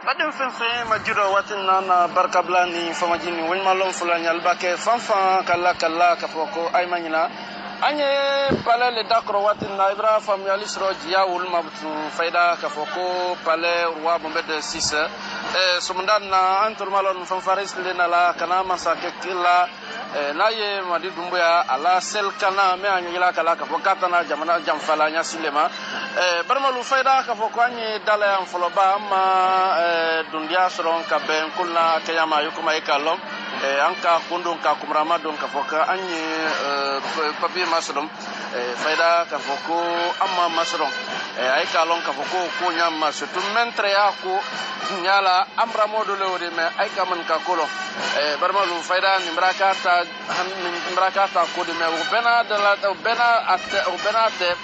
badin fenfe majiro watin nana barkabla ni famajini wonmalon fulani albake fanfan kala kafoko aymanyina anye pale le dakro watin na ibra famiyali sro jiya wul mabtu faida kafoko pale roi bombede 6 sumundan na antur malon fanfaris le nala kana masake kila naye madi dumbuya ala sel kana me anyila kala kafokata na jamana jamfala nya silema barmalu faida kafoko anye dala am foloba amma dundia sron ka ben kulna kayama yukuma ikalom anka kundun ka kumrama don kafoka anye papi masrom faida kafoko amma masrom ay kalon kafoko ko nyamma surtout mentre ya ko nyala amra modo lewde me ay kaman ka kolo barmalu faida ni mrakata ko de me bena de la bena te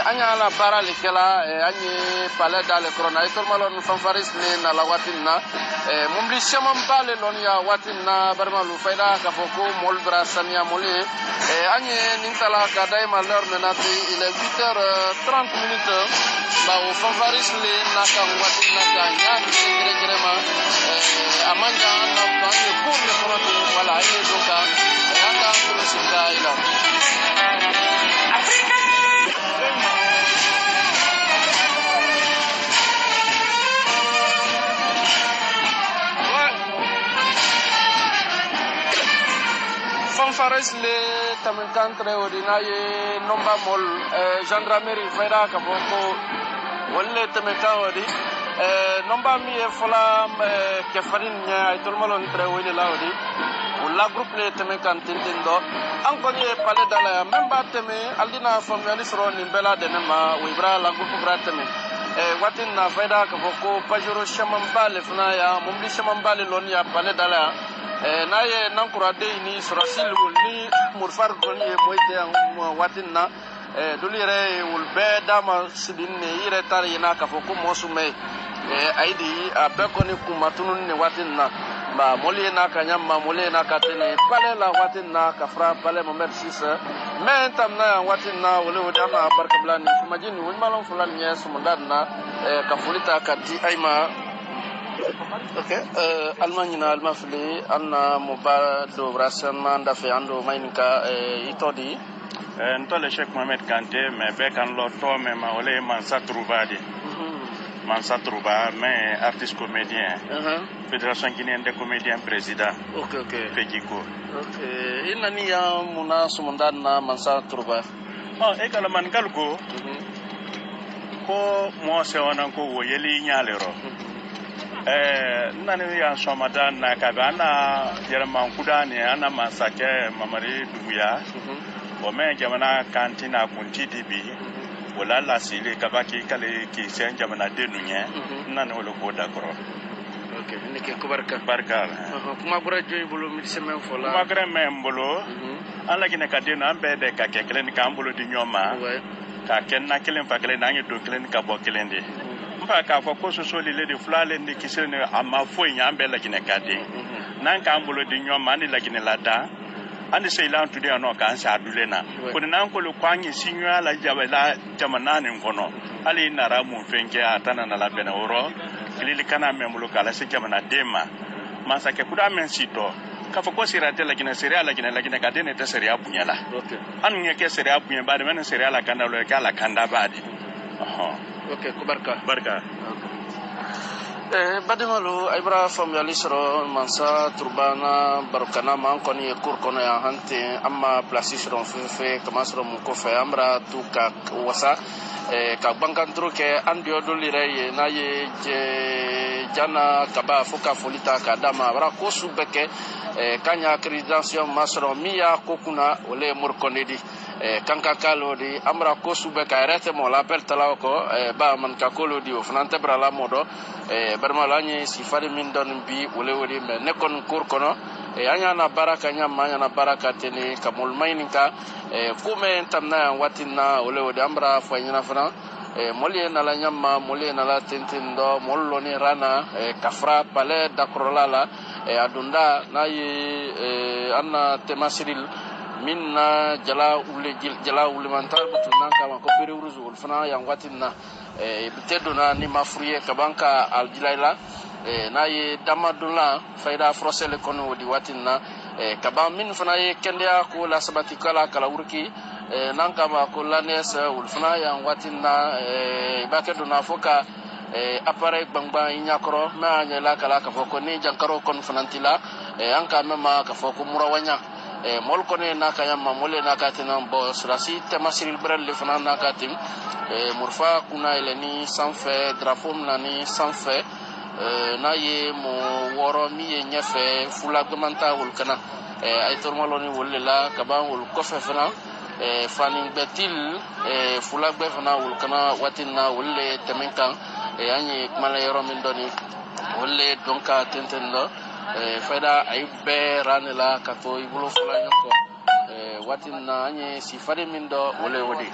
anya la bara likela anyi pale dale corona itol malon fanfaris ni na la watinna mumli shamam pale lon ya watinna barmalu faida kafoko mol brasania moli anyi nintala ka daima l'heure menati il est 8h30 ba o fanfaris ni na ka watinna ka nya grema amanja na bangi pour le corona wala ay donka aka presida ila Fares le tamankantre ordinaye nomba mol gendarmerie faida ka boko wolle tamankan wadi nomba mi e fola ke farin nya ay tolmalon tre wele lawdi wala groupe le tamankan tindindo anko ni pale dala memba teme aldina family sro ni bela de nema wibra la groupe brateme watin na faida ka boko pajuro shamambale funa ya mumdi shamambale lon ya pale dala naye nankura de ni surasil ni murfar goni moyte watin na dulire wul be dama sidin ne ire tar yina ka foko mosume aidi abekoni kumatunun ne watin na ba moli na kanyamba moli na katene pale la watin na kafra pale momer 6 men tamna watin na wole dama barkablani majini won malon fulan yes mundanna kafulita kati ayma okay almanyina almafli anna mubado brasan manda fe ando mainka itodi ntole Cheikh Mohamed Kanté mais be kan lo to me ma wala man satroubadi man satrouba mais artiste comédien fédération guinéenne des comédiens président okay Pejiko inani ya muna sumandana man satrouba e kala man galgo ko mo se wonan ko wo yeli nyalero nani ya somadan na kabana jerman kudani ana masake mamari duya o me jamana kantina kunti dibi wala la sile kabaki kale ki sen jamana denunye nani wala ko dakoro okay nike ko barka kuma gura joy bolo mi semaine fola kuma gura membolo ala gine ka denu ambe de ka kelen ka ambolo di nyoma ka kenna kelen fa kelen nangi do kelen ka bo kelen de mpa ka ko so le de flale ni kisene ama fo nyambe la gine ka de nan ka ambolo di nyoma ni la gine lada andi seilan tude no kan sa dulena ko nan ko lo kwanyi sinyo ala jabala jamana ni ngono ali nara mu fenke atana na la bena oro kilili kana memulo kala se jamana dema masake kuda men sito ka fa ko sirate la gina seria la gina ka dene te seria bunyala anu nyeke seria bunya ba de men seria la kanda lo kala kanda ba de okay ko barka badimalo ibra family sro mansa turbana barkana man koni kur kono ya hante amma place sro fe kamasro mu ko fe amra tuka wasa ka bankantro ke andio dolire na ye jana kaba foka folita ka dama bara ko subeke kanya crédentium masro miya kokuna ole murkonedi kanka kalo di amra ko subeka rete mo la per talako ba man ka kolo di ofnante brala modo barmalani sifari min don bi wole wodi me nekon kur kono anya na baraka anya na baraka teni kamul maininka kume tamna watina wole wodi amra fanyina fana moli na la nyamma moli na la tintindo mollo ni rana kafra pale dakrolala adunda na yi anna temasiril minna jala ule mantar butunan kama ko bere uruzu fana yang watinna bitedona ni mafruye kabanka aljilaila na ye damadula fayda frosele kono wodi watinna kaba min fana ye kendia ko la sabati kala kala wurki nan kama ko lanes wul fana ya watinna ibake duna foka appareil bangba inyakoro ma nyela kala ka foko ni jankaro kon fanantila anka mema ka foko murawanya mol kone naka yamma mole naka tinan bo surasi temasiril brel le fana naka tim murfa kuna eleni sanfe drafom nani sanfe na ye mo woro mi ye nyefe fula gmanta wul kana ay tormaloni wolle la kaban wul kofe fana fanin betil fula be fana wul kana watinna wolle temenkan anyi mala yoro min doni wolle donka tentendo fayda ay be ranela kato ibulo fula nyoko watinna anyi sifade min do wolle wodi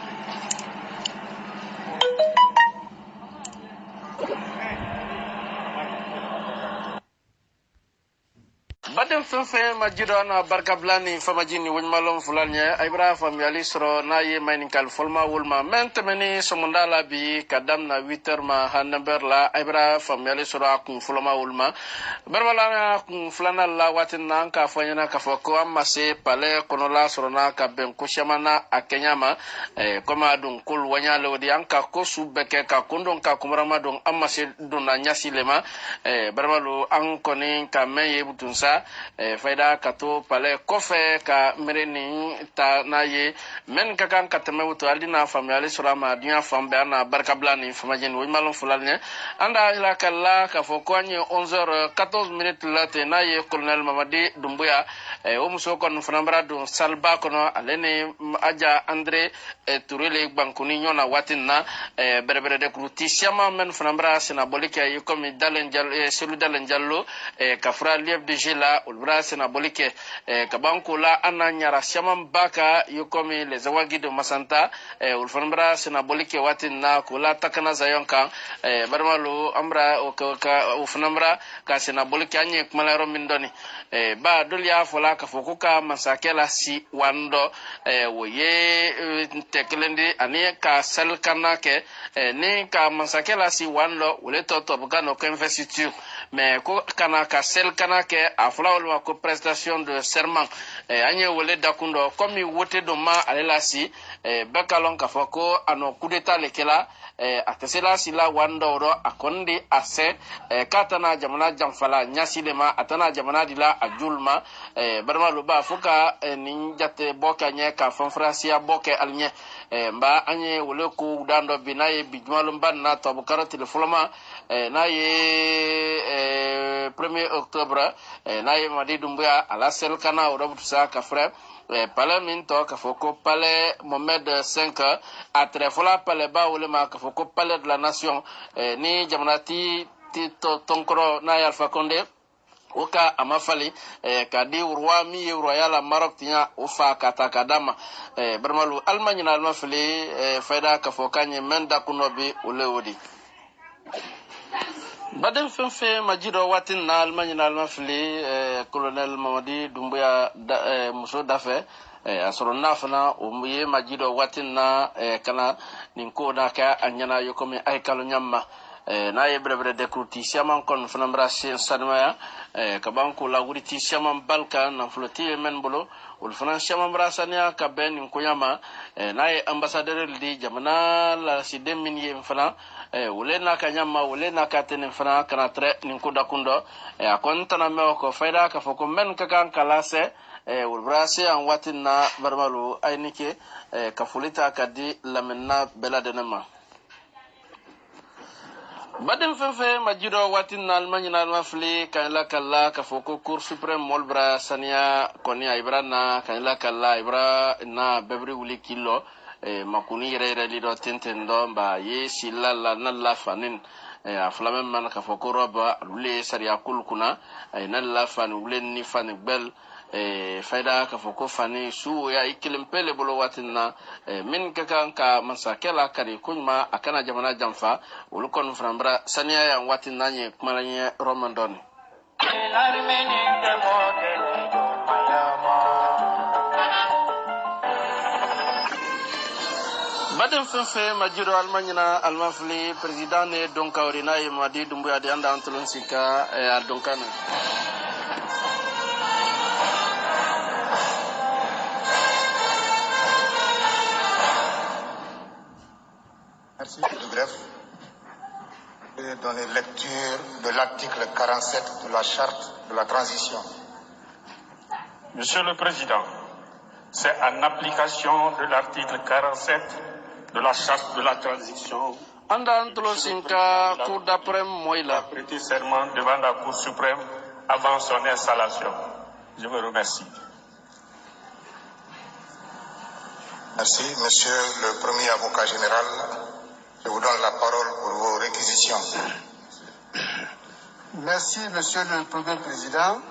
badem fefe majido na barka blani famajini wonmalom fulanya ibra fam yali sro na ye mining folma wulma mentemeni somondala bi kadam na 8h ma hanber la ibra fam yali sro akun fulma wulma berwala kun fulana la watina ka fanyana ka foko amase pale kono la sro na ka ben kushamana akenyama koma dun kul wanyale wodi anka ko subeke ka kundon ka kumrama don amase dun na nyasilema berwalu an koni ka meye butunsa fayda kato pale kofe ka mereni ta naye men ka kan katame wuto aldina famiyali surama dunya fambe ana barka blani famajen wo malon fulalne anda ila kala ka foko anyi 11h14 minutes late naye colonel Mamadi Dumbuya o muso kon fanambra do salba kono alene aja Andre Tourele bankuni nyona watinna berbere de kruti siama men fanambra sina bolika yikomi dalen jallo selu dalen jallo kafra lief de jela ulbra sina bolike kabanko la ananyara siama baka yikomi les awagi de masanta ulfanambra sina bolike watinna kula takana zayonka barmalu amra o fanambra ka sina bolike anye kmalaro mindoni ba dulia fola ka fokuka masakela si wando woye teklendi ani ka salkana ke ni ka masakela si wando wole toto bugano ko investiture mais ko kana ka salkana ke afla wala ko prestation de serment anye wole dakundo comme wote do ma alela si bakalon ka foko ano coup d'état lekela atesela sila wando ro akondi ase katana jamana jamfala nyasilema atana jamana dila ajulma barma luba fuka ni jate boka nye ka fanfrasia boke alnye mba anye wole ku dando binaye bijmalum banna to karo telefoma naye 1er octobre naye Madi Dumbuya ala sel kana odo sa ka frère pale minto ka foko pale Mohamed 5 atre fola pale ba wole ma ka foko pale de la nation ni jamanati to tonkoro na Alpha Condé oka amafali kadi urwa mi royal Maroc tinya ufa katakadama bermalu Allemagne na almafali fayda ka fokanye menda kunobi ulewodi badem fenfe majido watin na Allemagne na almafali colonel Mamadi Dumbuya muso dafe asoro nafana umuye majido watin na kana ninko na ka anyana yokomi ay kalu nyamma na yebre de kruti siaman kon fanambra sen sanmaya kabanko la wuriti siaman balka na floti men bolo ul fanan siaman brasania ka ben kuyama na ye ambassadeur di jamana la sidem yem fana wole na ka nyama wole na ka tenen fana kana tre ninko dakundo akon tana me ko fayda ka foko men ka kan kalase ul brase an watinna barmalu aynike ka fulita kadi lamenna beladenema badem fefe majido watin na Allemagne na almafli kan la kala ka foko cour supreme molbra sania koni ibra na kan la kala ibra na bebri wuli kilo makuni yere lido tentendo ba ye silala na la fanin aflamen man ka foko roba lule sariya kulkuna na la fan wule ni fan bel fayda ka foko fani su ya ikilempele bolo watinna min ka kan ka masakela kari kunma akana jamana jamfa ulukon frambra sania ya watinna nye kumalanye romandon baden fenfe majiro almanyina almafli président ne donka orina e madi dumbuya de anda antolon sika e donkana. Merci. Bref, je vais donner lecture de l'article 47 de la charte de la transition. Monsieur le Président, c'est en application de l'article 47 de la charte de la transition anda antolon sika cour d'après moïla prêté serment devant la Cour suprême avant son installation. Je vous remercie. Merci, Monsieur le Premier Avocat Général. Je vous donne la parole pour vos réquisitions. Merci, Monsieur le Premier Président.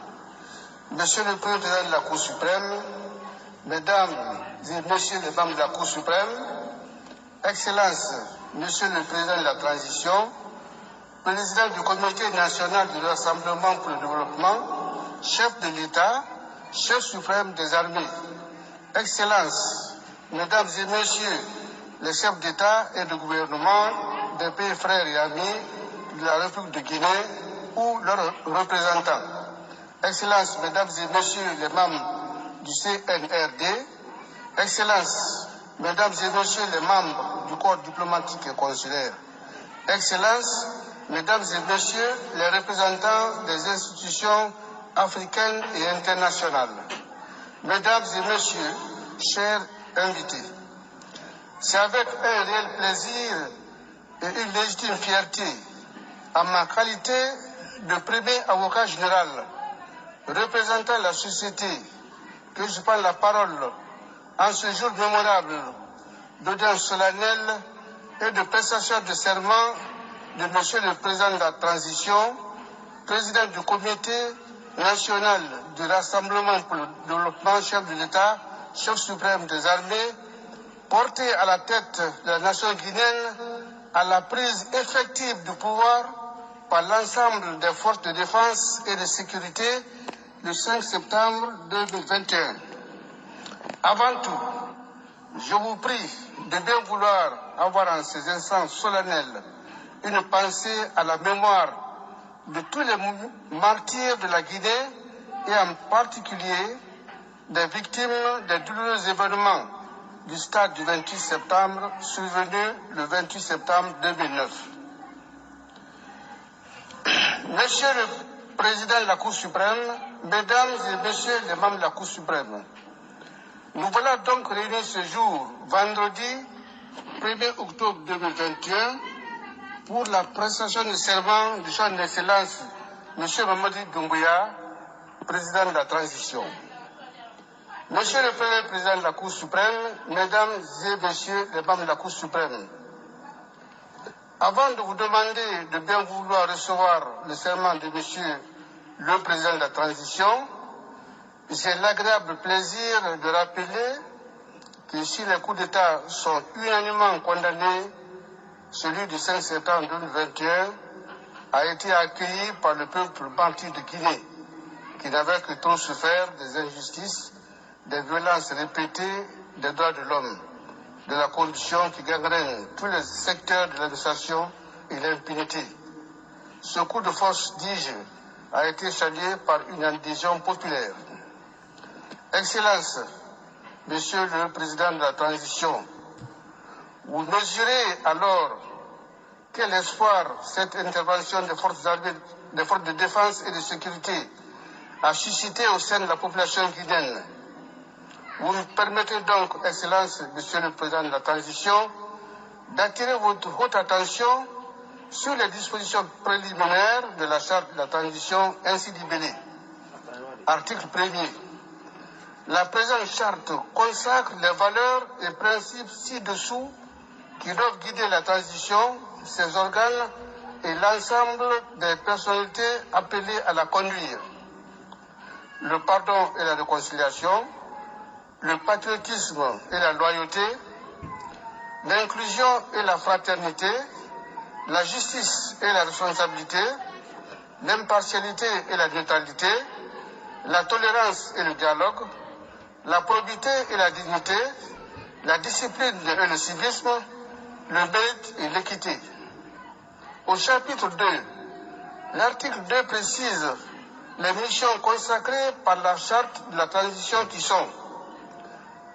Monsieur le Premier Président de la Cour suprême, Mesdames et Messieurs les membres de la Cour suprême, Excellences, Monsieur le Président de la Transition, Président du Comité national du Rassemblement pour le développement, chef de l'État, chef suprême des armées, Excellences, Mesdames et Messieurs les chefs d'État et de gouvernement des pays frères et amis de la République de Guinée ou leurs représentants, Excellences, Mesdames et Messieurs les membres du CNRD, Excellences, Mesdames et Messieurs les membres du corps diplomatique et consulaire, Excellences, Mesdames et Messieurs les représentants des institutions africaines et internationales, Mesdames et Messieurs, chers invités, c'est avec un réel plaisir et une légitime fierté, en ma qualité de premier avocat général représentant la société, que je prends la parole en ce jour mémorable d'audience solennelle et de prestation de serment de Monsieur le Président de la Transition, Président du Comité national du Rassemblement pour le développement, chef de l'État, chef suprême des armées, porté à la tête de la nation guinéenne à la prise effective du pouvoir par l'ensemble des forces de défense et de sécurité le 5 septembre 2021. Avant tout, je vous prie de bien vouloir avoir en ces instants solennels une pensée à la mémoire de tous les martyrs de la Guinée et en particulier des victimes des douloureux événements du stade du 28 septembre survenu le 28 septembre 2009. Monsieur le Président de la Cour suprême, Mesdames et Messieurs les membres de la Cour suprême, nous voilà donc réunis ce jour, vendredi 1er octobre 2021, pour la prestation de serment de son Excellence M. Mamadi Doumbouya, Président de la Transition. Monsieur le Premier Président de la Cour suprême, Mesdames et Messieurs les membres de la Cour suprême, avant de vous demander de bien vouloir recevoir le serment de Monsieur le Président de la Transition, j'ai l'agréable plaisir de rappeler que si les coups d'État sont unanimement condamnés, celui du 5 septembre 2021 a été accueilli par le peuple bantu de Guinée, qui n'avait que trop souffert des injustices, des violences répétées des droits de l'homme, de la corruption qui gangrène tous les secteurs de l'administration et l'impunité. Ce coup de force, dis-je, a été salué par une adhésion populaire. Excellences, Monsieur le Président de la Transition, vous mesurez alors quel espoir cette intervention des forces armées, des forces de défense et de sécurité a suscité au sein de la population guinéenne. Vous me permettez donc, Excellence, Monsieur le Président de la Transition, d'attirer votre haute attention sur les dispositions préliminaires de la charte de la transition ainsi libellée. Article 1er. La présente charte consacre les valeurs et principes ci-dessous qui doivent guider la transition, ses organes et l'ensemble des personnalités appelées à la conduire. Le pardon et la réconciliation, le patriotisme et la loyauté, l'inclusion et la fraternité, la justice et la responsabilité, l'impartialité et la neutralité, la tolérance et le dialogue, la probité et la dignité, la discipline et le civisme, le mérite et l'équité. Au chapitre 2, l'article 2 précise les missions consacrées par la charte de la transition qui sont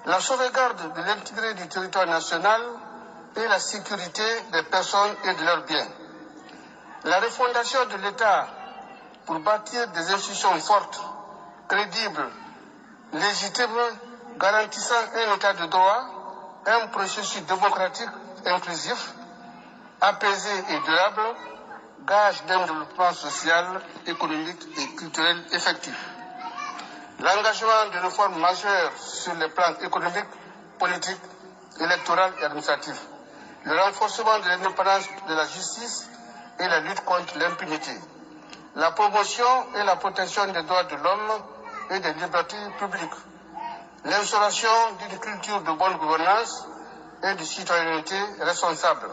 la sauvegarde de l'intégrité du territoire national et la sécurité des personnes et de leurs biens. La refondation de l'État pour bâtir des institutions fortes, crédibles, légitimes, garantissant un État de droit, un processus démocratique inclusif, apaisé et durable, gage d'un développement social, économique et culturel effectif. L'engagement de réformes majeures sur les plans économiques, politiques, électoraux et administratifs. Le renforcement de l'indépendance de la justice et la lutte contre l'impunité. La promotion et la protection des droits de l'homme et des libertés publiques. L'instauration d'une culture de bonne gouvernance et de citoyenneté responsable.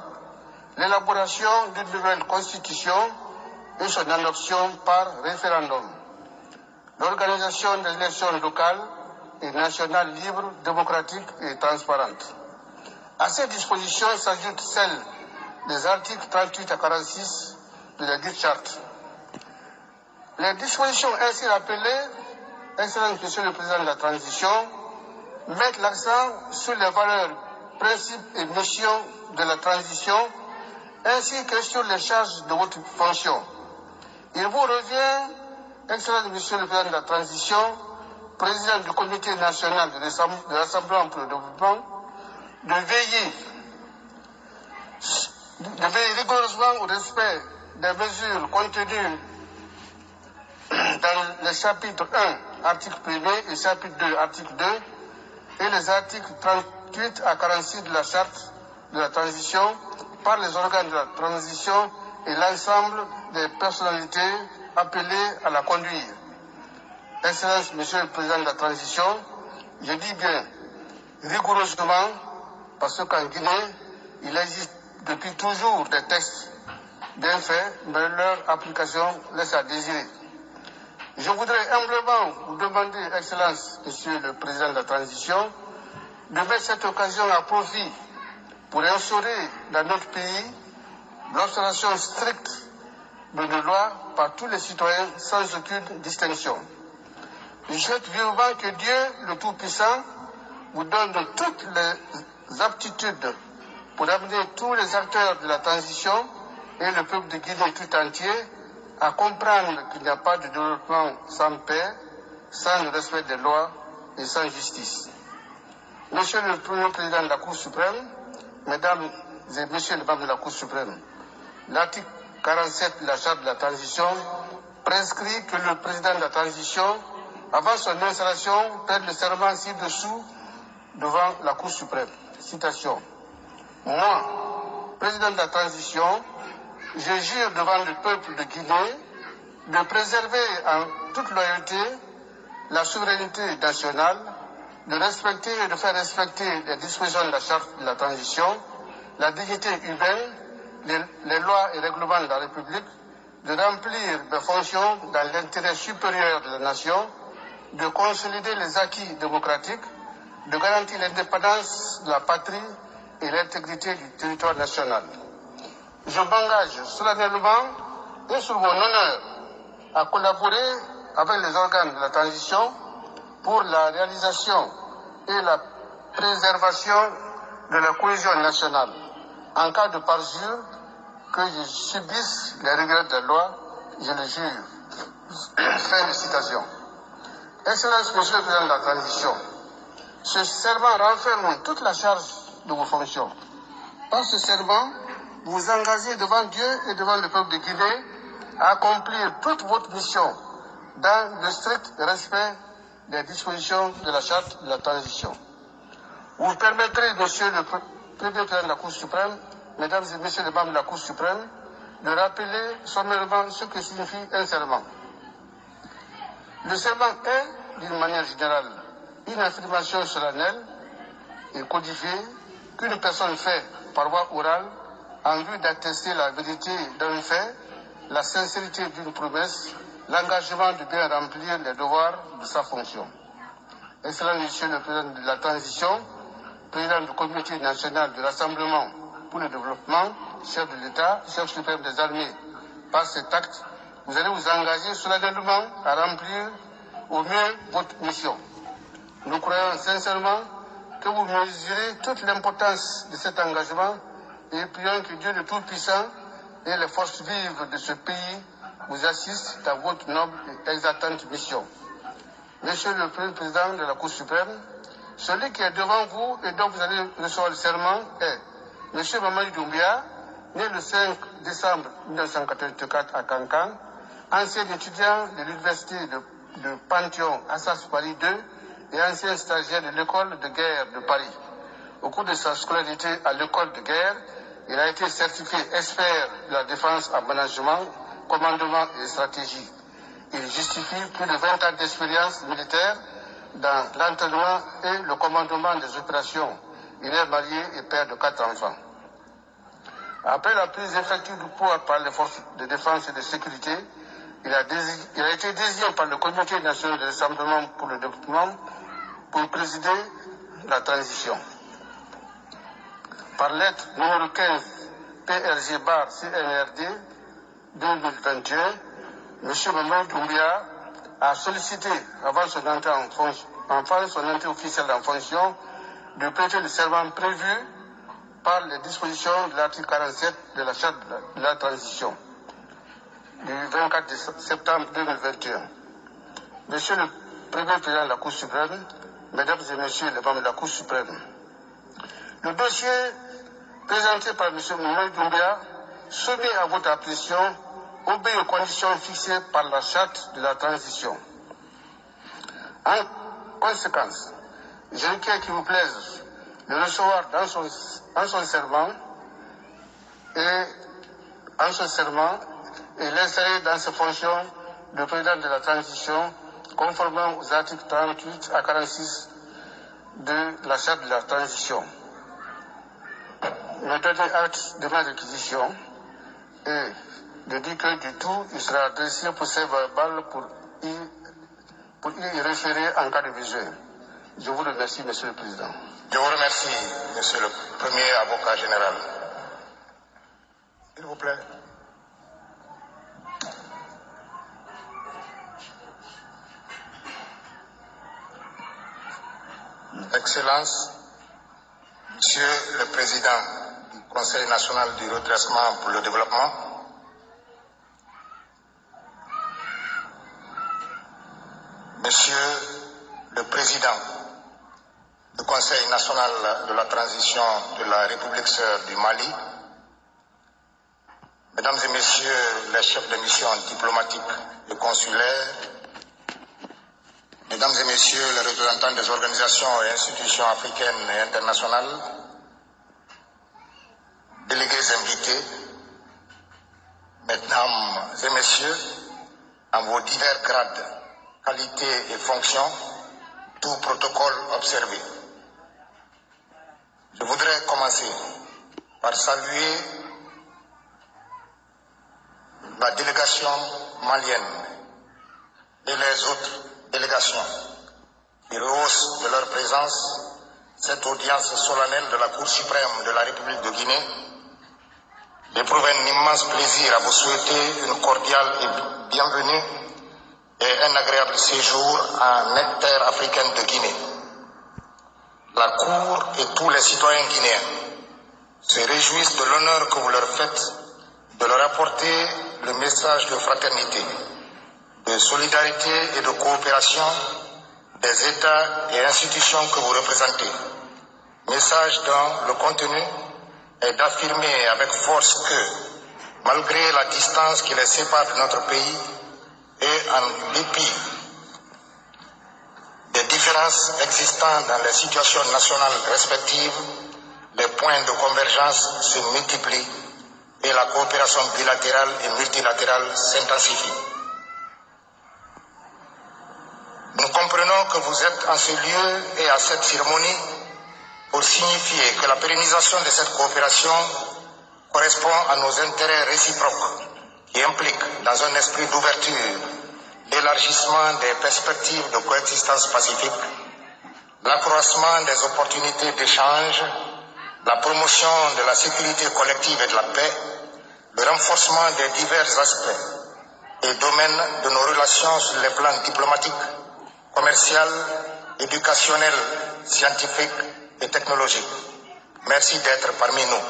L'élaboration d'une nouvelle constitution et son adoption par référendum. L'organisation des élections locales et nationales libres, démocratiques et transparentes. À ces dispositions s'ajoutent celles des articles 38 à 46 de la dite charte. Les dispositions ainsi rappelées, Excellence Monsieur le Président de la Transition, mettent l'accent sur les valeurs, principes et missions de la transition, ainsi que sur les charges de votre fonction. Il vous revient, Excellence Monsieur le Président de la Transition, Président du Comité national de l'Assemblée pour le développement, de veiller rigoureusement au respect des mesures contenues dans les chapitres 1, article 1er et chapitre 2, article 2, et les articles 38 à 46 de la charte de la transition par les organes de la transition et l'ensemble des personnalités appelées à la conduire. Excellence, Monsieur le Président de la Transition, je dis bien rigoureusement parce qu'en Guinée, il existe depuis toujours des textes bien faits, mais leur application laisse à désirer. Je voudrais humblement vous demander, Excellence, Monsieur le Président de la Transition, de mettre cette occasion à profit pour instaurer dans notre pays l'observation stricte de nos lois par tous les citoyens sans aucune distinction. Je souhaite vivement que Dieu, le Tout-Puissant, vous donne toutes les aptitudes pour amener tous les acteurs de la transition et le peuple de Guinée tout entier à comprendre qu'il n'y a pas de développement sans paix, sans le respect des lois et sans justice. Monsieur le Premier Président de la Cour suprême, Mesdames et Messieurs les membres de la Cour suprême, l'article 47 de la Charte de la transition prescrit que le Président de la transition, avant son installation, prête le serment ci-dessous devant la Cour suprême. Citation. Moi, Président de la transition, je jure devant le peuple de Guinée de préserver en toute loyauté la souveraineté nationale, de respecter et de faire respecter les dispositions de la charte de la transition, la dignité humaine, les lois et règlements de la République, de remplir mes fonctions dans l'intérêt supérieur de la nation, de consolider les acquis démocratiques, de garantir l'indépendance de la patrie et l'intégrité du territoire national. Je m'engage solennellement et sur mon honneur à collaborer avec les organes de la transition pour la réalisation et la préservation de la cohésion nationale. En cas de parjure, que je subisse les regrets de la loi, je le jure. Fin de citation. Excellence, Monsieur le Président de la Transition, ce serment renferme toute la charge de vos fonctions. Par ce serment, vous vous engagez devant Dieu et devant le peuple de Guinée à accomplir toute votre mission dans le strict respect des dispositions de la charte de la transition. Vous permettrez, Monsieur le Premier Président de la Cour suprême, Mesdames et Messieurs les membres de la Cour suprême, de rappeler sommairement ce que signifie un serment. Le serment est, d'une manière générale, une affirmation solennelle et codifiée qu'une personne fait par voie orale en vue d'attester la vérité d'un fait, la sincérité d'une promesse, l'engagement de bien remplir les devoirs de sa fonction. Excellent Monsieur le Président de la Transition, président du Comité national du Rassemblement pour le développement, chef de l'État, chef suprême des armées, par cet acte, vous allez vous engager solennellement à remplir au mieux votre mission. Nous croyons sincèrement que vous mesurez toute l'importance de cet engagement et prions que Dieu le Tout-Puissant et les forces vives de ce pays vous assistent dans votre noble et exaltante mission. Monsieur le Premier Président de la Cour suprême, celui qui est devant vous et dont vous allez recevoir le serment est Monsieur Mamadou Doumbia, né le 5 décembre 1984 à Cancan, ancien étudiant de l'université de Panthéon Assas Paris 2 et ancien stagiaire de l'école de guerre de Paris. Au cours de sa scolarité à l'école de guerre, il a été certifié expert de la défense en management, commandement et stratégie. Il justifie plus de 20 ans d'expérience militaire dans l'entraînement et le commandement des opérations. Il est marié et père de 4 enfants. Après la prise effective du pouvoir par les forces de défense et de sécurité, il a été désigné par le Comité national de rassemblement pour le développement pour présider la transition. Par lettre numéro 15 PRG-CNRD 2021, M. Mamadou Doumbia a sollicité, avant son entrée officielle en fonction, de prêter le serment prévu par les dispositions de l'article 47 de la Charte de la transition du 24 septembre 2021. Monsieur le Premier Président de la Cour suprême, Mesdames et Messieurs les membres de la Cour suprême, le dossier présenté par M. Mamadou Doumbia, soumis à votre appréciation, obéit aux conditions fixées par la Charte de la transition. En conséquence, je requiers qu'il vous plaise de recevoir en son serment et l'insérer dans ses fonctions de président de la transition, conformément aux articles 38 à 46 de la Charte de la transition. Me donner acte de ma réquisition et de dire que du tout, il sera adressé pour ces verbales pour y référer en cas de besoin. Je vous remercie, Monsieur le Président. Je vous remercie, Monsieur le Premier Avocat Général. S'il vous plaît. Excellences, Monsieur le Président du Conseil national du redressement pour le développement, Monsieur le Président du Conseil national de la transition de la République sœur du Mali, Mesdames et Messieurs les chefs de mission diplomatiques et consulaires, Mesdames et Messieurs les représentants des organisations et institutions africaines et internationales, délégués invités, Mesdames et Messieurs, en vos divers grades, qualités et fonctions, tout protocole observé. Je voudrais commencer par saluer la délégation malienne et les autres délégations qui rehaussent de leur présence cette audience solennelle de la Cour suprême de la République de Guinée. J'éprouve un immense plaisir à vous souhaiter une cordiale et bienvenue et un agréable séjour en terre africaine de Guinée. La Cour et tous les citoyens guinéens se réjouissent de l'honneur que vous leur faites de leur apporter le message de fraternité, de solidarité et de coopération des États et institutions que vous représentez. Message dont le contenu est d'affirmer avec force que, malgré la distance qui les sépare de notre pays et en dépit des différences existant dans les situations nationales respectives, les points de convergence se multiplient et la coopération bilatérale et multilatérale s'intensifie. Nous comprenons que vous êtes en ce lieu et à cette cérémonie pour signifier que la pérennisation de cette coopération correspond à nos intérêts réciproques qui impliquent, dans un esprit d'ouverture, l'élargissement des perspectives de coexistence pacifique, l'accroissement des opportunités d'échange, la promotion de la sécurité collective et de la paix, le renforcement des divers aspects et domaines de nos relations sur les plans diplomatiques, commercial, éducationnel, scientifique et technologique. Merci d'être parmi nous.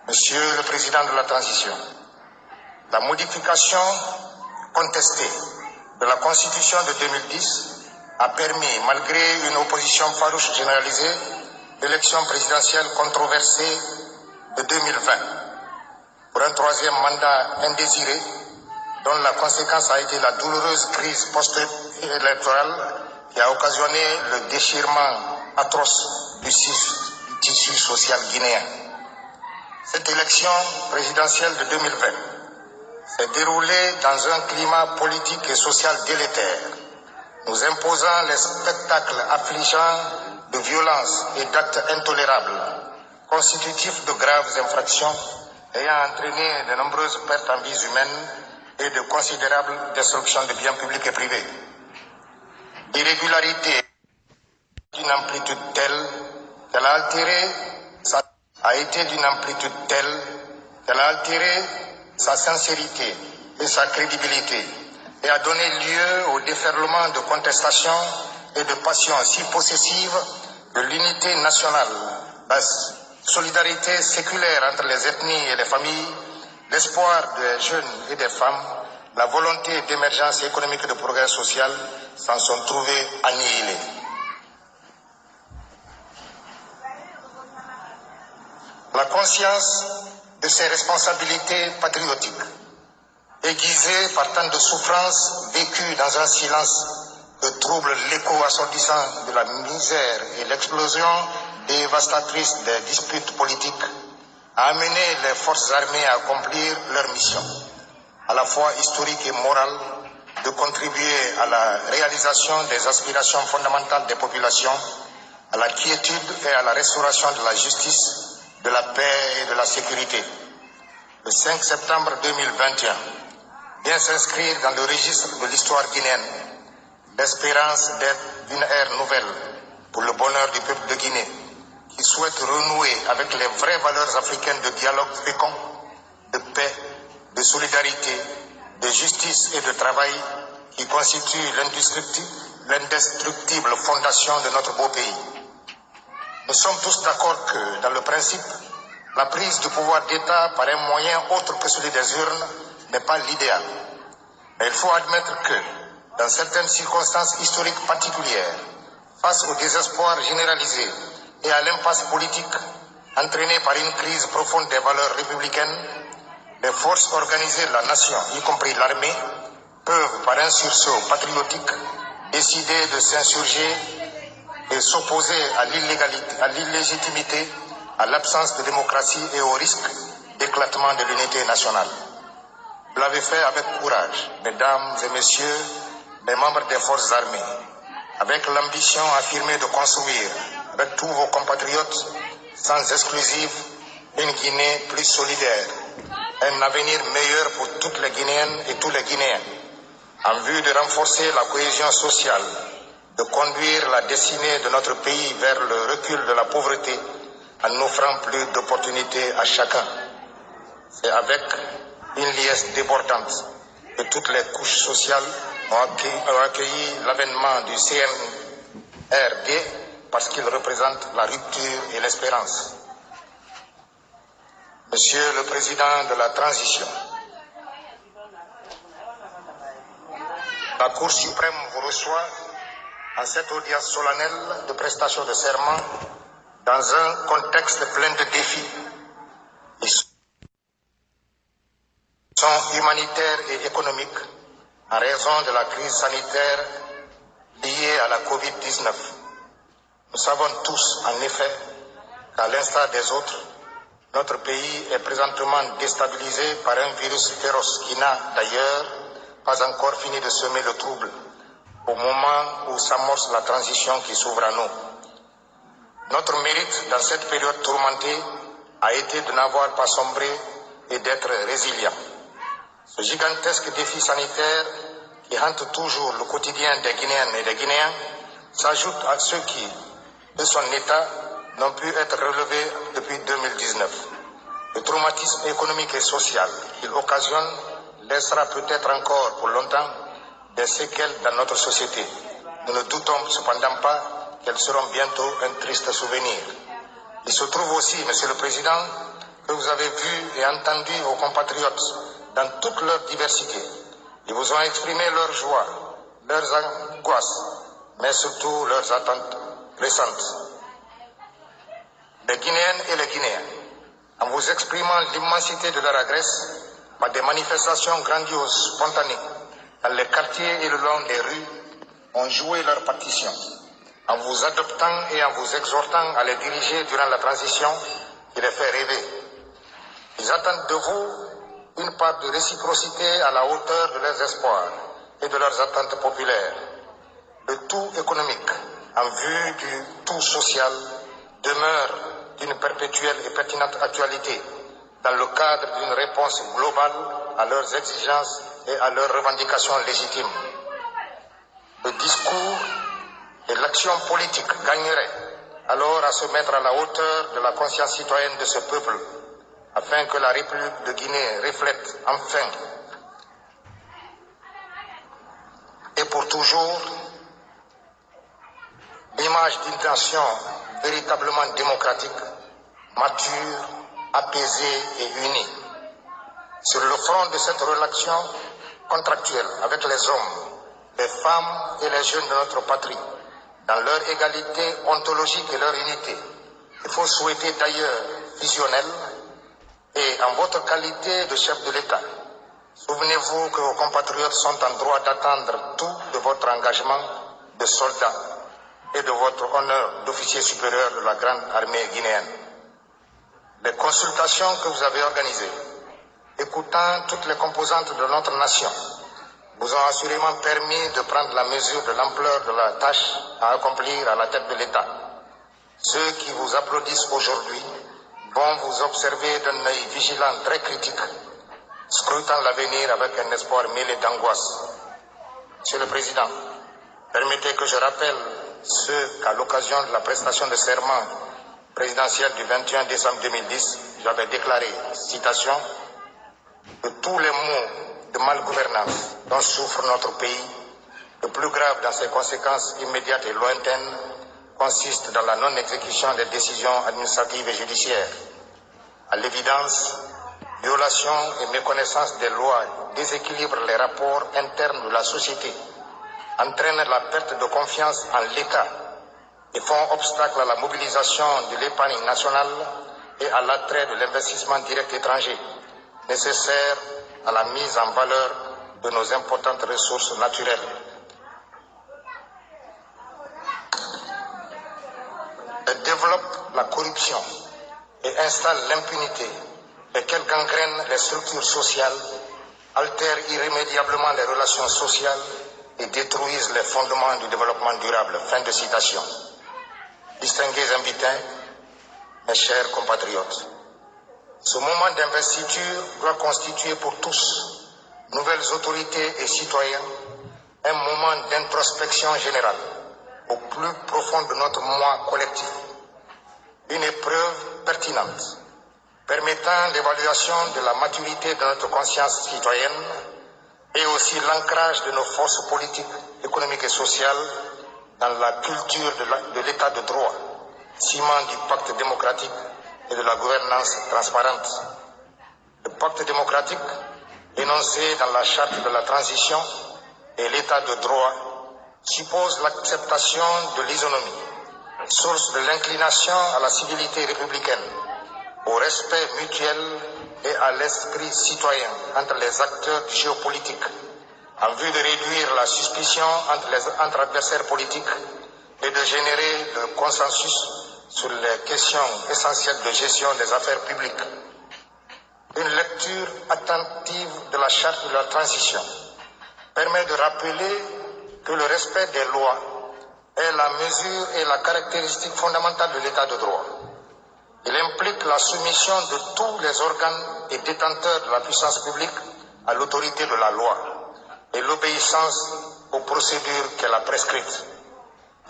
Monsieur le Président de la Transition, la modification contestée de la Constitution de 2010 a permis, malgré une opposition farouche généralisée, l'élection présidentielle controversée de 2020 pour un troisième mandat indésiré dont la conséquence a été la douloureuse crise post-électorale qui a occasionné le déchirement atroce du tissu social guinéen. Cette élection présidentielle de 2020 s'est déroulée dans un climat politique et social délétère, nous imposant les spectacles affligeants de violences et d'actes intolérables, constitutifs de graves infractions, ayant entraîné de nombreuses pertes en vies humaines et de considérables destructions de biens publics et privés. L'irrégularité d'une amplitude telle qu'elle a altéré sa sincérité et sa crédibilité et a donné lieu au déferlement de contestations et de passions si possessives de l'unité nationale, la solidarité séculaire entre les ethnies et les familles, l'espoir des jeunes et des femmes, la volonté d'émergence économique et de progrès social s'en sont trouvés annihilés. La conscience de ses responsabilités patriotiques, aiguisée par tant de souffrances vécues dans un silence de trouble l'écho assourdissant de la misère et l'explosion dévastatrice des disputes politiques, a amené les forces armées à accomplir leur mission, à la fois historique et morale, de contribuer à la réalisation des aspirations fondamentales des populations, à la quiétude et à la restauration de la justice, de la paix et de la sécurité. Le 5 septembre 2021 vient s'inscrire dans le registre de l'histoire guinéenne, l'espérance d'être une ère nouvelle pour le bonheur du peuple de Guinée, qui souhaite renouer avec les vraies valeurs africaines de dialogue fécond, de paix, de solidarité, de justice et de travail qui constituent l'indestructible fondation de notre beau pays. Nous sommes tous d'accord que, dans le principe, la prise du pouvoir d'État par un moyen autre que celui des urnes n'est pas l'idéal. Mais il faut admettre que, dans certaines circonstances historiques particulières, face au désespoir généralisé et à l'impasse politique entraînée par une crise profonde des valeurs républicaines, les forces organisées de la nation, y compris l'armée, peuvent, par un sursaut patriotique, décider de s'insurger et s'opposer à l'illégitimité, à l'absence de démocratie et au risque d'éclatement de l'unité nationale. Vous l'avez fait avec courage, mesdames et messieurs, les membres des forces armées, avec l'ambition affirmée de construire, avec tous vos compatriotes, sans exclusive, une Guinée plus solidaire, un avenir meilleur pour toutes les Guinéennes et tous les Guinéens, en vue de renforcer la cohésion sociale, de conduire la destinée de notre pays vers le recul de la pauvreté, en offrant plus d'opportunités à chacun. C'est avec une liesse débordante que toutes les couches sociales ont accueilli l'avènement du CNRD parce qu'il représente la rupture et l'espérance. Monsieur le Président de la Transition, la Cour suprême vous reçoit en cette audience solennelle de prestation de serment dans un contexte plein de défis. Ils sont humanitaires et économiques en raison de la crise sanitaire liée à la Covid-19. Nous savons tous, en effet, qu'à l'instar des autres, notre pays est présentement déstabilisé par un virus féroce qui n'a d'ailleurs pas encore fini de semer le trouble au moment où s'amorce la transition qui s'ouvre à nous. Notre mérite dans cette période tourmentée a été de n'avoir pas sombré et d'être résilient. Ce gigantesque défi sanitaire qui hante toujours le quotidien des Guinéennes et des Guinéens s'ajoute à ceux qui, de son état, n'ont pu être relevés depuis 2019. Le traumatisme économique et social qu'il occasionne laissera peut-être encore pour longtemps des séquelles dans notre société. Nous ne doutons cependant pas qu'elles seront bientôt un triste souvenir. Il se trouve aussi, Monsieur le Président, que vous avez vu et entendu vos compatriotes dans toute leur diversité. Ils vous ont exprimé leur joie, leurs angoisses, mais surtout leurs attentes récentes. Les Guinéennes et les Guinéens, en vous exprimant l'immensité de leur agresse par des manifestations grandioses, spontanées, dans les quartiers et le long des rues, ont joué leur partition. En vous adoptant et en vous exhortant à les diriger durant la transition qui les fait rêver. Ils attendent de vous une part de réciprocité à la hauteur de leurs espoirs et de leurs attentes populaires. Le tout économique en vue du tout social demeure d'une perpétuelle et pertinente actualité dans le cadre d'une réponse globale à leurs exigences et à leurs revendications légitimes. Le discours et l'action politique gagneraient alors à se mettre à la hauteur de la conscience citoyenne de ce peuple, afin que la République de Guinée reflète enfin et pour toujours l'image d'une nation véritablement démocratique, mature, apaisée et unie. Sur le front de cette relation contractuelle avec les hommes, les femmes et les jeunes de notre patrie, dans leur égalité ontologique et leur unité, il faut souhaiter d'ailleurs fusionnelle et en votre qualité de chef de l'État, souvenez-vous que vos compatriotes sont en droit d'attendre tout de votre engagement de soldat et de votre honneur d'officier supérieur de la grande armée guinéenne. Les consultations que vous avez organisées, écoutant toutes les composantes de notre nation, vous ont assurément permis de prendre la mesure de l'ampleur de la tâche à accomplir à la tête de l'État. Ceux qui vous applaudissent aujourd'hui vont vous observer d'un œil vigilant très critique, scrutant l'avenir avec un espoir mêlé d'angoisse. Monsieur le Président, permettez que je rappelle ce qu'à l'occasion de la prestation de serment présidentielle du 21 décembre 2010, j'avais déclaré, citation, que tous les maux de malgouvernance dont souffre notre pays, le plus grave dans ses conséquences immédiates et lointaines, consiste dans la non-exécution des décisions administratives et judiciaires. À l'évidence, violation et méconnaissance des lois déséquilibrent les rapports internes de la société, entraînent la perte de confiance en l'État et font obstacle à la mobilisation de l'épargne nationale et à l'attrait de l'investissement direct étranger, nécessaire à la mise en valeur de nos importantes ressources naturelles. Elle développe la corruption et installe l'impunité, lesquelles gangrènent les structures sociales, altèrent irrémédiablement les relations sociales et détruisent les fondements du développement durable. Fin de citation. Distingués invités, mes chers compatriotes, ce moment d'investiture doit constituer pour tous, nouvelles autorités et citoyens, un moment d'introspection générale au plus profond de notre moi collectif. Une épreuve pertinente permettant l'évaluation de la maturité de notre conscience citoyenne et aussi l'ancrage de nos forces politiques, économiques et sociales dans la culture de l'état de droit, ciment du pacte démocratique et de la gouvernance transparente. Le pacte démocratique, énoncé dans la charte de la transition et l'état de droit, suppose l'acceptation de l'isonomie, source de l'inclination à la civilité républicaine, au respect mutuel et à l'esprit citoyen entre les acteurs géopolitiques, en vue de réduire la suspicion entre adversaires politiques et de générer le consensus sur les questions essentielles de gestion des affaires publiques. Une lecture attentive de la charte de la transition permet de rappeler que le respect des lois est la mesure et la caractéristique fondamentale de l'état de droit. Il implique la soumission de tous les organes et détenteurs de la puissance publique à l'autorité de la loi et l'obéissance aux procédures qu'elle a prescrites.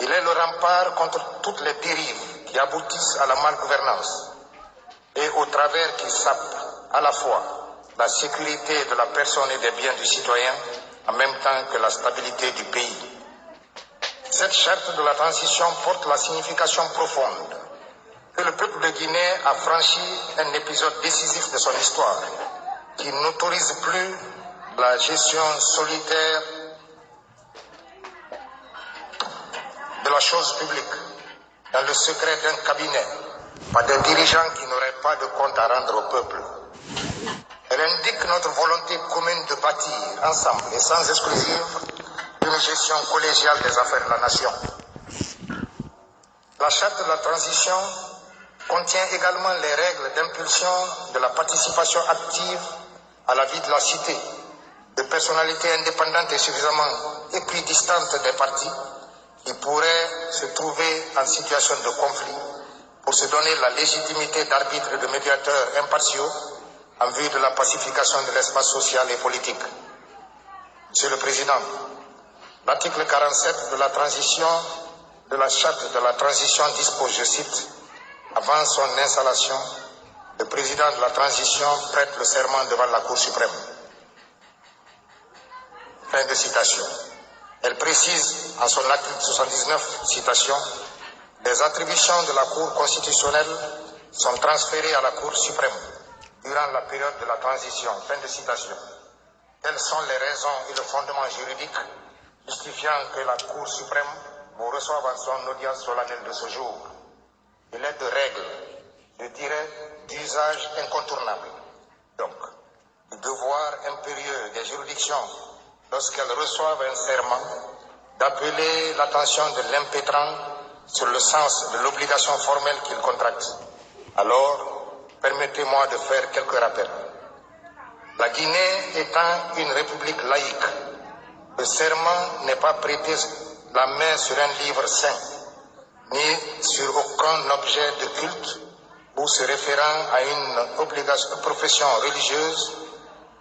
Il est le rempart contre toutes les dérives qui aboutissent à la malgouvernance et au travers qui sapent à la fois la sécurité de la personne et des biens du citoyen en même temps que la stabilité du pays. Cette charte de la transition porte la signification profonde que le peuple de Guinée a franchi un épisode décisif de son histoire qui n'autorise plus la gestion solitaire de la chose publique dans le secret d'un cabinet par des dirigeants qui n'auraient pas de compte à rendre au peuple. Elle indique notre volonté commune de bâtir ensemble et sans exclusive une gestion collégiale des affaires de la nation. La charte de la transition contient également les règles d'impulsion de la participation active à la vie de la cité, de personnalités indépendantes et suffisamment équidistantes des partis qui pourraient se trouver en situation de conflit pour se donner la légitimité d'arbitres et de médiateurs impartiaux en vue de la pacification de l'espace social et politique. Monsieur le Président, l'article 47 de la transition de la charte de la transition dispose, je cite, « Avant son installation, le président de la transition prête le serment devant la Cour suprême. » Fin de citation. Elle précise en son article 79, citation, « Les attributions de la Cour constitutionnelle sont transférées à la Cour suprême durant la période de la transition. » Fin de citation. Quelles sont les raisons et le fondement juridique justifiant que la Cour suprême vous reçoive en son audience solennelle de ce jour? Il est de règles, je dirais d'usage incontournable. Donc, du devoir impérieux des juridictions, lorsqu'elles reçoivent un serment, d'appeler l'attention de l'impétrant sur le sens de l'obligation formelle qu'il contracte. Alors, permettez-moi de faire quelques rappels. La Guinée étant une république laïque, le serment n'est pas prêté la main sur un livre saint, ni sur aucun objet de culte ou se référant à une profession religieuse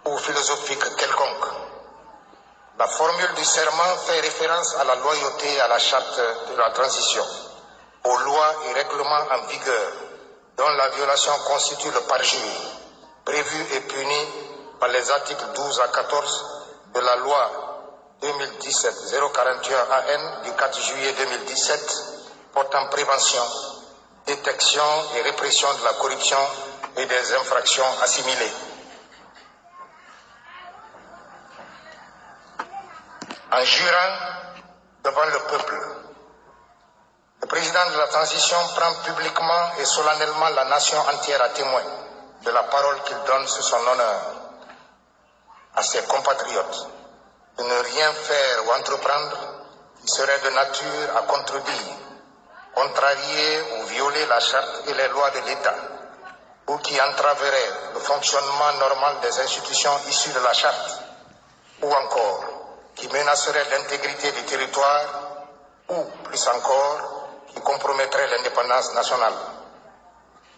ou philosophique quelconque. La formule du serment fait référence à la loyauté et à la charte de la transition, aux lois et règlements en vigueur, dont la violation constitue le parjure, prévu et puni par les articles 12 à 14 de la loi 2017-041 AN du 4 juillet 2017 portant prévention, détection et répression de la corruption et des infractions assimilées. En jurant devant le peuple, le président de la transition prend publiquement et solennellement la nation entière à témoin de la parole qu'il donne sur son honneur à ses compatriotes de ne rien faire ou entreprendre qui serait de nature à contredire, contrarier ou violer la charte et les lois de l'État, ou qui entraverait le fonctionnement normal des institutions issues de la charte, ou encore qui menacerait l'intégrité du territoire, ou plus encore, qui compromettrait l'indépendance nationale.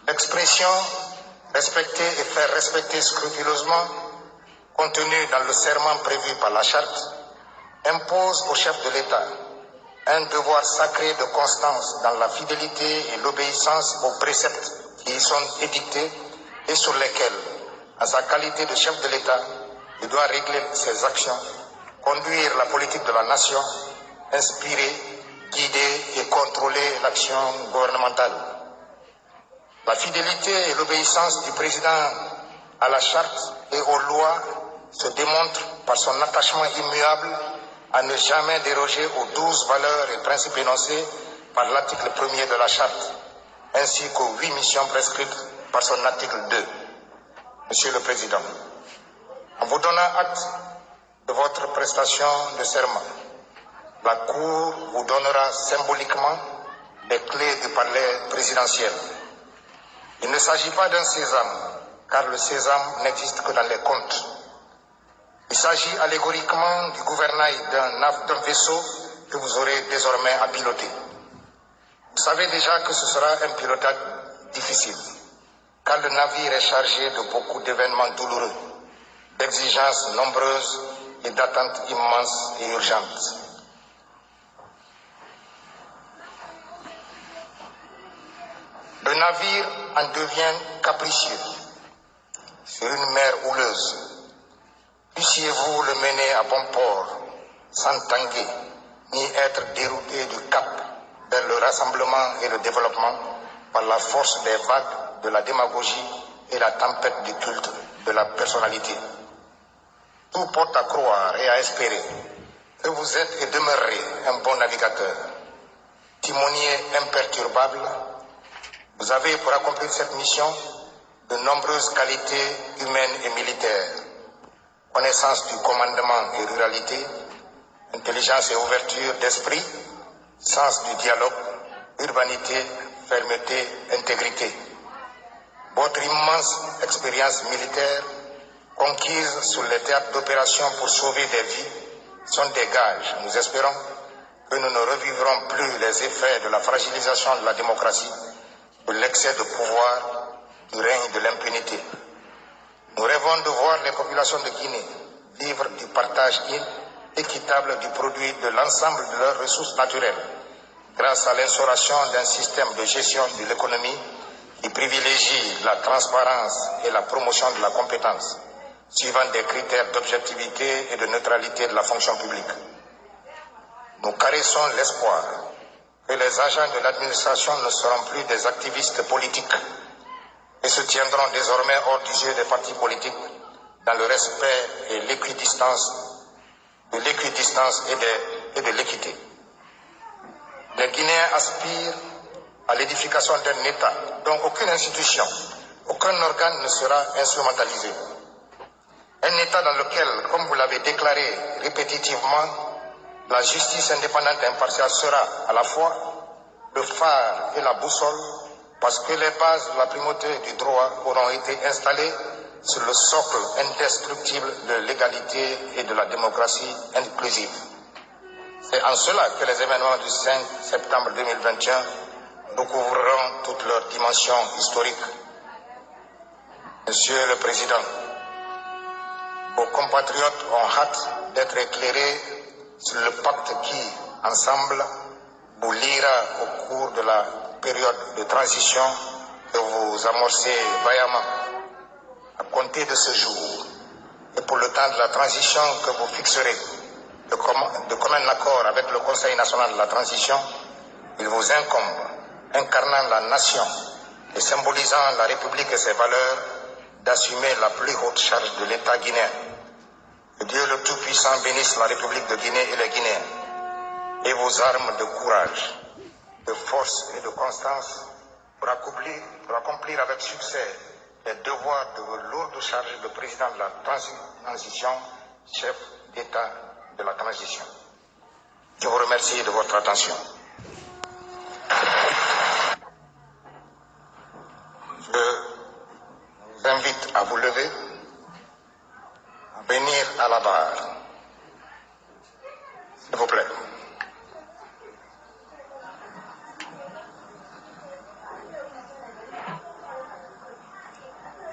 L'expression « respecter et faire respecter scrupuleusement » contenu dans le serment prévu par la charte, impose au chef de l'État un devoir sacré de constance dans la fidélité et l'obéissance aux préceptes qui y sont édictés et sur lesquels, en sa qualité de chef de l'État, il doit régler ses actions, conduire la politique de la nation, inspirer, guider et contrôler l'action gouvernementale. La fidélité et l'obéissance du président à la charte et aux lois se démontre par son attachement immuable à ne jamais déroger aux 12 valeurs et principes énoncés par l'article 1er de la charte, ainsi qu'aux 8 missions prescrites par son article 2. Monsieur le Président, en vous donnant acte de votre prestation de serment, la Cour vous donnera symboliquement les clés du palais présidentiel. Il ne s'agit pas d'un sésame, car le sésame n'existe que dans les contes. Il s'agit allégoriquement du gouvernail d'un vaisseau que vous aurez désormais à piloter. Vous savez déjà que ce sera un pilotage difficile, car le navire est chargé de beaucoup d'événements douloureux, d'exigences nombreuses et d'attentes immenses et urgentes. Le navire en devient capricieux sur une mer houleuse. Puissiez-vous le mener à bon port, sans tanguer, ni être dérouté du cap vers le rassemblement et le développement par la force des vagues de la démagogie et la tempête du culte de la personnalité. Tout porte à croire et à espérer que vous êtes et demeurerez un bon navigateur. Timonier imperturbable, vous avez pour accomplir cette mission de nombreuses qualités humaines et militaires. Connaissance du commandement et ruralité, intelligence et ouverture d'esprit, sens du dialogue, urbanité, fermeté, intégrité. Votre immense expérience militaire, conquise sur les théâtres d'opération pour sauver des vies, sont des gages. Nous espérons que nous ne revivrons plus les effets de la fragilisation de la démocratie, de l'excès de pouvoir, du règne de l'impunité. Nous rêvons de voir les populations de Guinée vivre du partage équitable du produit de l'ensemble de leurs ressources naturelles, grâce à l'instauration d'un système de gestion de l'économie qui privilégie la transparence et la promotion de la compétence, suivant des critères d'objectivité et de neutralité de la fonction publique. Nous caressons l'espoir que les agents de l'administration ne seront plus des activistes politiques et se tiendront désormais hors du jeu des partis politiques dans le respect et l'équidistance et de l'équité. Les Guinéens aspirent à l'édification d'un État dont aucune institution, aucun organe ne sera instrumentalisé. Un État dans lequel, comme vous l'avez déclaré répétitivement, la justice indépendante et impartiale sera à la fois le phare et la boussole, parce que les bases de la primauté du droit auront été installées sur le socle indestructible de l'égalité et de la démocratie inclusive. C'est en cela que les événements du 5 septembre 2021 recouvreront toute leur dimension historique. Monsieur le Président, vos compatriotes ont hâte d'être éclairés sur le pacte qui, ensemble, vous liera au cours de la période de transition que vous amorcez vaillamment. À compter de ce jour, et pour le temps de la transition que vous fixerez, de commun accord avec le Conseil national de la transition, il vous incombe, incarnant la nation et symbolisant la République et ses valeurs, d'assumer la plus haute charge de l'État guinéen. Que Dieu le Tout-Puissant bénisse la République de Guinée et les Guinéens, et vos armes de courage, de force et de constance pour accomplir avec succès les devoirs de vos lourdes charges de président de la transition, chef d'État de la transition. Je vous remercie de votre attention. Je vous invite à vous lever, à venir à la barre. S'il vous plaît.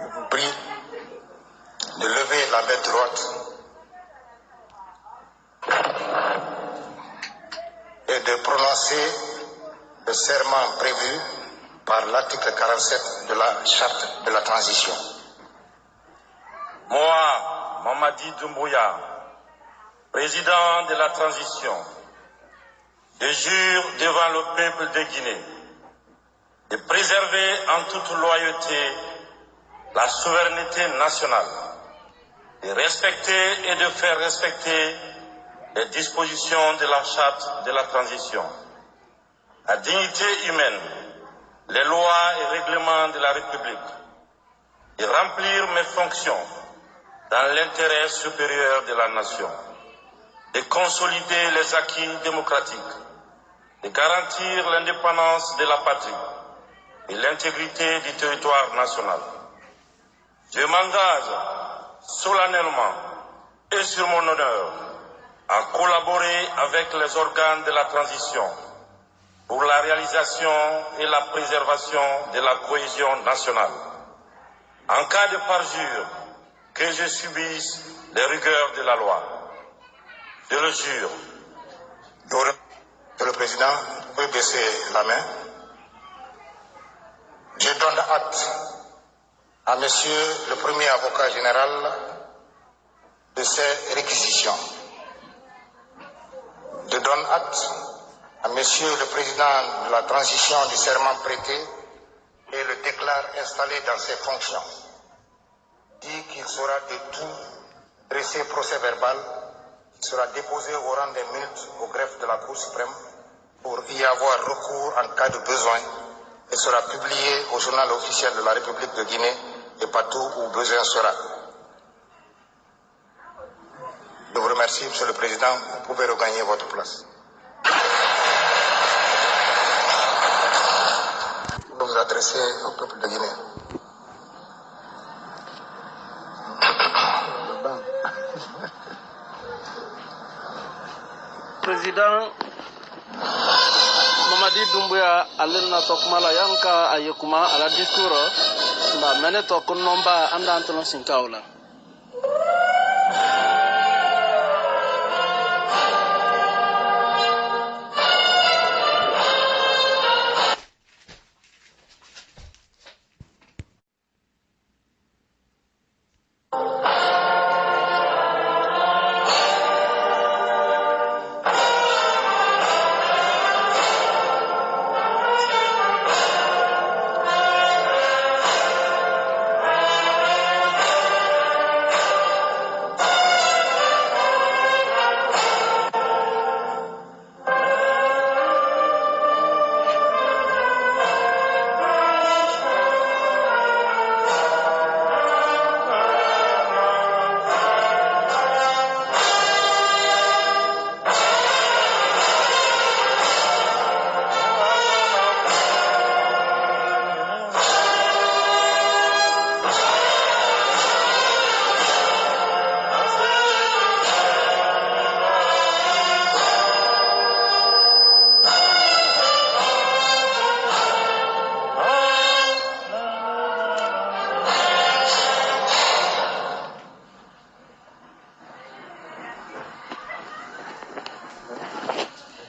Je vous prie de lever la main droite et de prononcer le serment prévu par l'article 47 de la Charte de la transition. Moi, Mamadi Doumbouya, président de la transition, je jure devant le peuple de Guinée de préserver en toute loyauté la souveraineté nationale, de respecter et de faire respecter les dispositions de la Charte de la transition, la dignité humaine, les lois et règlements de la République, de remplir mes fonctions dans l'intérêt supérieur de la nation, de consolider les acquis démocratiques, de garantir l'indépendance de la patrie et l'intégrité du territoire national. Je m'engage solennellement et sur mon honneur à collaborer avec les organes de la transition pour la réalisation et la préservation de la cohésion nationale. En cas de parjure, que je subisse les rigueurs de la loi. Je le jure. Monsieur le Président, vous pouvez baisser la main. Je donne acte à Monsieur le Premier Avocat général de ces réquisitions. Je donne acte à Monsieur le Président de la transition du serment prêté et le déclare installé dans ses fonctions. Dit qu'il sera de tout dressé procès verbal, qui sera déposé au rang des minutes au greffe de la Cour suprême pour y avoir recours en cas de besoin et sera publié au journal officiel de la République de Guinée et partout où besoin sera. Je vous remercie, Monsieur le Président. Vous pouvez regagner votre place. Vous vous adressez au peuple de Guinée. Président Mamadi Doumbouya alena tokmala yanka ayekuma ala discours ba mene tok nomba anda antolo sinkawla.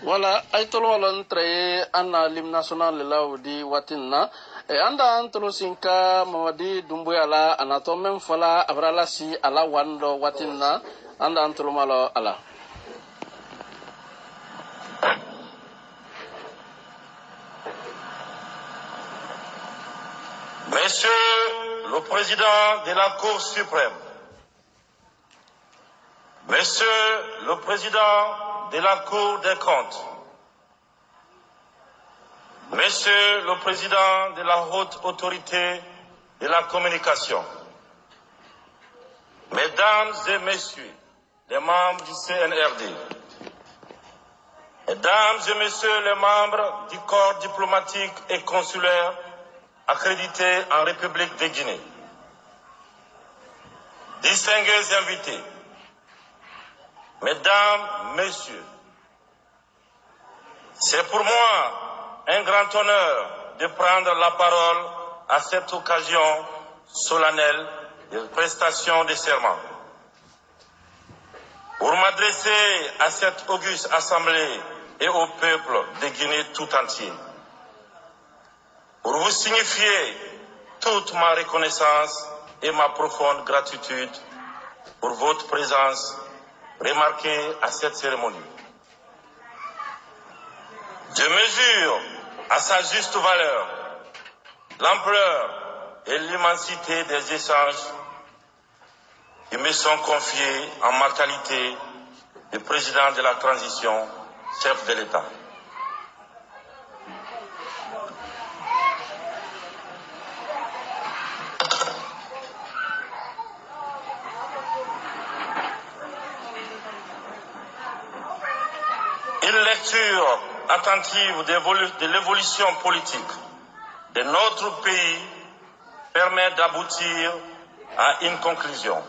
Voilà, aitolo entre anna lim national la di watinna e anda antolo sinka Mamadi Doumbouya la anato même fala abrala si ala wando watinna anda antolo malo ala. Monsieur le Président de la Cour suprême, Monsieur le Président de la Cour des comptes, Monsieur le Président de la Haute Autorité de la Communication, Mesdames et Messieurs les membres du CNRD, Mesdames et Messieurs les membres du corps diplomatique et consulaire accrédités en République de Guinée, distingués invités, Mesdames, Messieurs, c'est pour moi un grand honneur de prendre la parole à cette occasion solennelle de prestation de serment. Pour m'adresser à cette auguste assemblée et au peuple de Guinée tout entier, pour vous signifier toute ma reconnaissance et ma profonde gratitude pour votre présence remarquée à cette cérémonie. Je mesure à sa juste valeur l'ampleur et l'immensité des échanges qui me sont confiés en ma qualité de président de la transition, chef de l'État. Une lecture attentive de l'évolution politique de notre pays permet d'aboutir à une conclusion,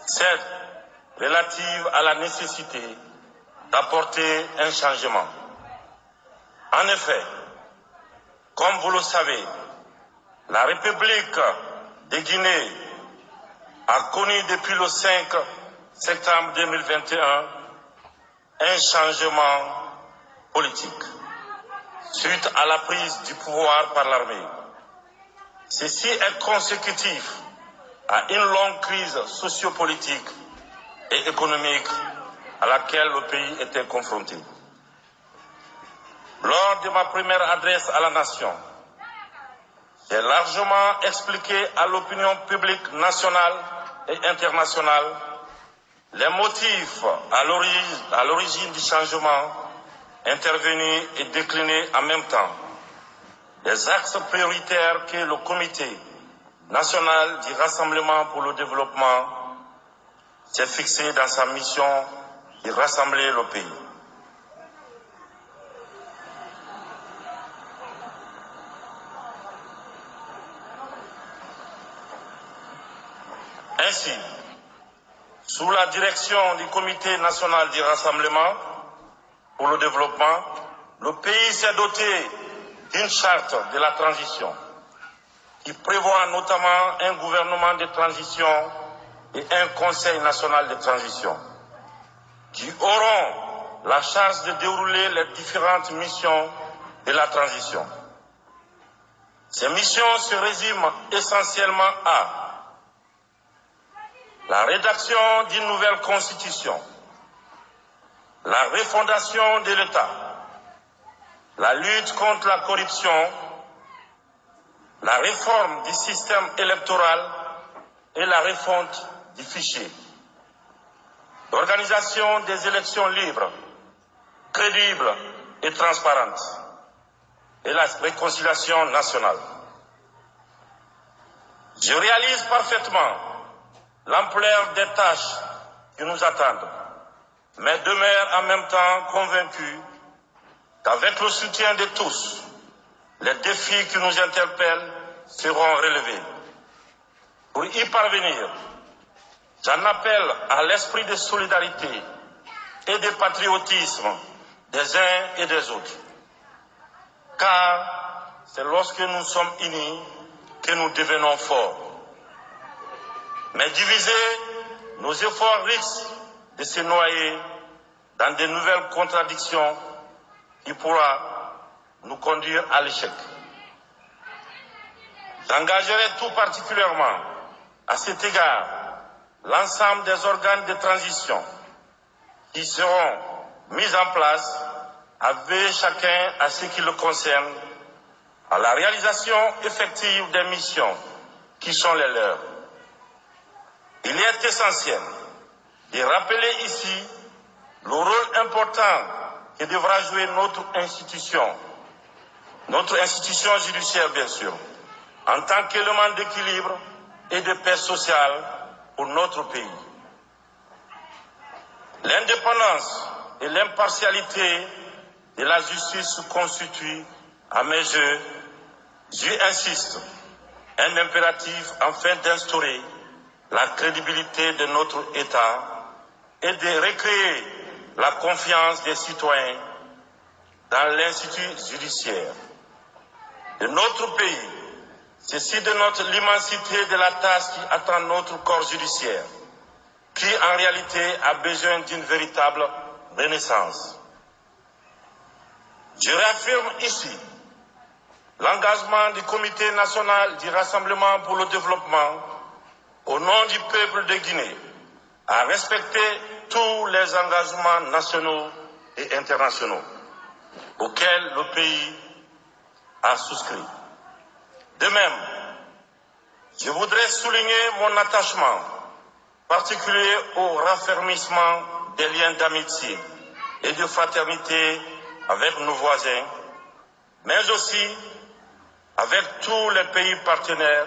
celle relative à la nécessité d'apporter un changement. En effet, comme vous le savez, la République de Guinée a connu depuis le 5 septembre 2021 un changement politique suite à la prise du pouvoir par l'armée. Ceci est consécutif à une longue crise sociopolitique et économique à laquelle le pays était confronté. Lors de ma première adresse à la nation, j'ai largement expliqué à l'opinion publique nationale et internationale les motifs à l'origine du changement intervenu et décliné en même temps. Les axes prioritaires que le Comité national du Rassemblement pour le développement s'est fixé dans sa mission de rassembler le pays. Ainsi, sous la direction du Comité national du Rassemblement pour le développement, le pays s'est doté d'une charte de la transition qui prévoit notamment un gouvernement de transition et un conseil national de transition qui auront la charge de dérouler les différentes missions de la transition. Ces missions se résument essentiellement à la rédaction d'une nouvelle constitution, la refondation de l'État, la lutte contre la corruption, la réforme du système électoral et la refonte du fichier, l'organisation des élections libres, crédibles et transparentes, et la réconciliation nationale. Je réalise parfaitement l'ampleur des tâches qui nous attendent, mais demeure en même temps convaincu qu'avec le soutien de tous, les défis qui nous interpellent seront relevés. Pour y parvenir, j'en appelle à l'esprit de solidarité et de patriotisme des uns et des autres. Car c'est lorsque nous sommes unis que nous devenons forts. Mais divisés, nos efforts risquent de se noyer dans de nouvelles contradictions qui pourraient nous conduire à l'échec. J'engagerai tout particulièrement à cet égard l'ensemble des organes de transition qui seront mis en place à veiller chacun à ce qui le concerne, à la réalisation effective des missions qui sont les leurs. Il est essentiel de rappeler ici le rôle important que devra jouer notre institution judiciaire bien sûr, en tant qu'élément d'équilibre et de paix sociale pour notre pays. L'indépendance et l'impartialité de la justice constituent, à mes yeux, j'y insiste, un impératif afin d'instaurer la crédibilité de notre État et de recréer la confiance des citoyens dans l'institut judiciaire de notre pays. Ceci dénote l'immensité de la tâche qui attend notre corps judiciaire, qui en réalité a besoin d'une véritable renaissance. Je réaffirme ici l'engagement du Comité national du Rassemblement pour le développement au nom du peuple de Guinée à respecter tous les engagements nationaux et internationaux auxquels le pays a souscrit. De même, je voudrais souligner mon attachement particulier au raffermissement des liens d'amitié et de fraternité avec nos voisins, mais aussi avec tous les pays partenaires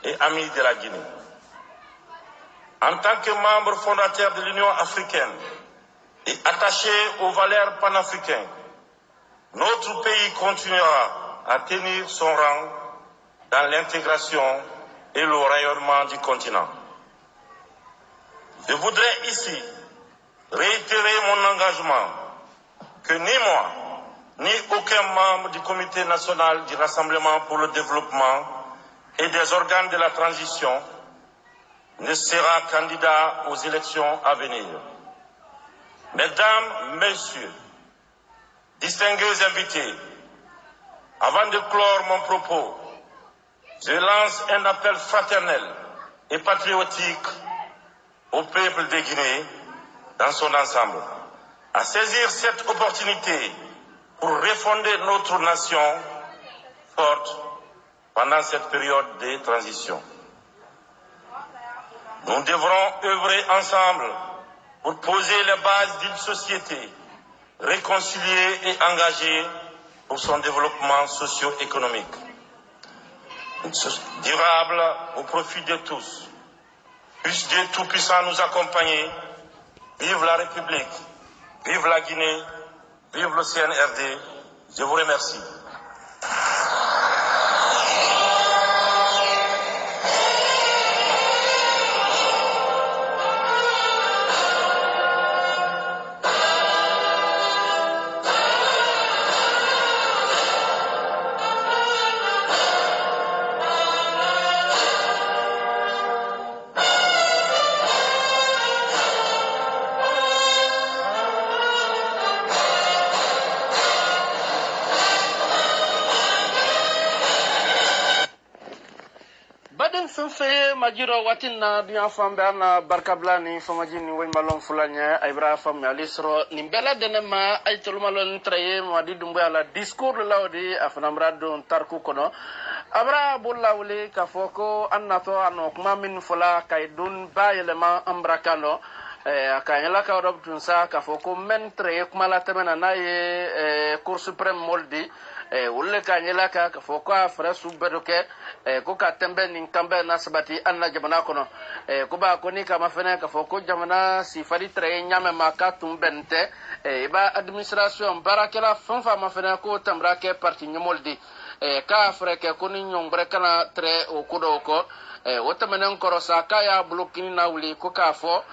et amis de la Guinée. En tant que membre fondateur de l'Union africaine et attaché aux valeurs panafricaines, notre pays continuera à tenir son rang dans l'intégration et le rayonnement du continent. Je voudrais ici réitérer mon engagement que ni moi, ni aucun membre du Comité national du Rassemblement pour le développement et des organes de la transition ne sera candidat aux élections à venir. Mesdames, Messieurs, distingués invités, avant de clore mon propos, je lance un appel fraternel et patriotique au peuple de Guinée dans son ensemble, à saisir cette opportunité pour refonder notre nation forte pendant cette période de transition. Nous devrons œuvrer ensemble pour poser les bases d'une société réconciliée et engagée pour son développement socio-économique, durable au profit de tous. Puisse Dieu Tout-Puissant nous accompagner. Vive la République, vive la Guinée, vive le CNRD. Je vous remercie. Fenfe majiro watina dunya fambe ana barkabla ni famajini way malon fulanya ibra fam alisro ni bela denema ay tolmalon traye madi dumbe ala discours lawdi afnamra don tarku kono abra bullawli ka foko annato anok min fula kay dun bayelema ambrakano akanyala ka rob tunsa ka foko men traye kumala temena naye cour suprême moldi wulle kanyala ka foko afra subedoke ko ka tembe nin kambe na sabati anna jamana kono ko ba ko ni kama fene ka foko jamana si fali tre nyame maka tumbente ba administration barakela fanfa ma fene ko tambra ke parti nyomoldi ka afrique ko ni nyombre kana tre o kudo ko wotamenen korosa ka ya blokini na wuli ko ka fo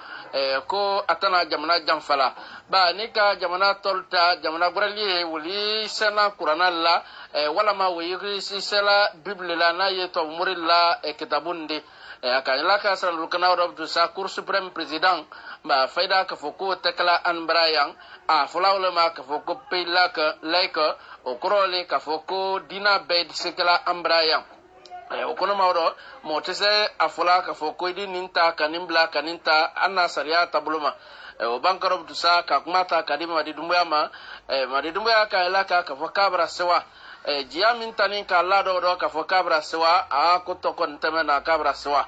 ko atana jamana jamfala ba ni ka jamana tolta jamana gurali wuli sena qur'ana la wala ma wi sela bible la na yeto murilla kitabundi akanyala ka san lukana rob sa cour suprême président ba faida ka foko tekla an brayang a fulawle ma ka foko pila ka like o krole ka foko dina bed sekla an brayang okono mawdo mo tese afula ka foko di ninta kanimbla kaninta anna sariya tabuluma o bankaro dusa ka kumata kadima madi dumbuya ka elaka ka fokabra sewa jiamin tanin ka lado do ka fokabra sewa a ko to kon temena kabra sewa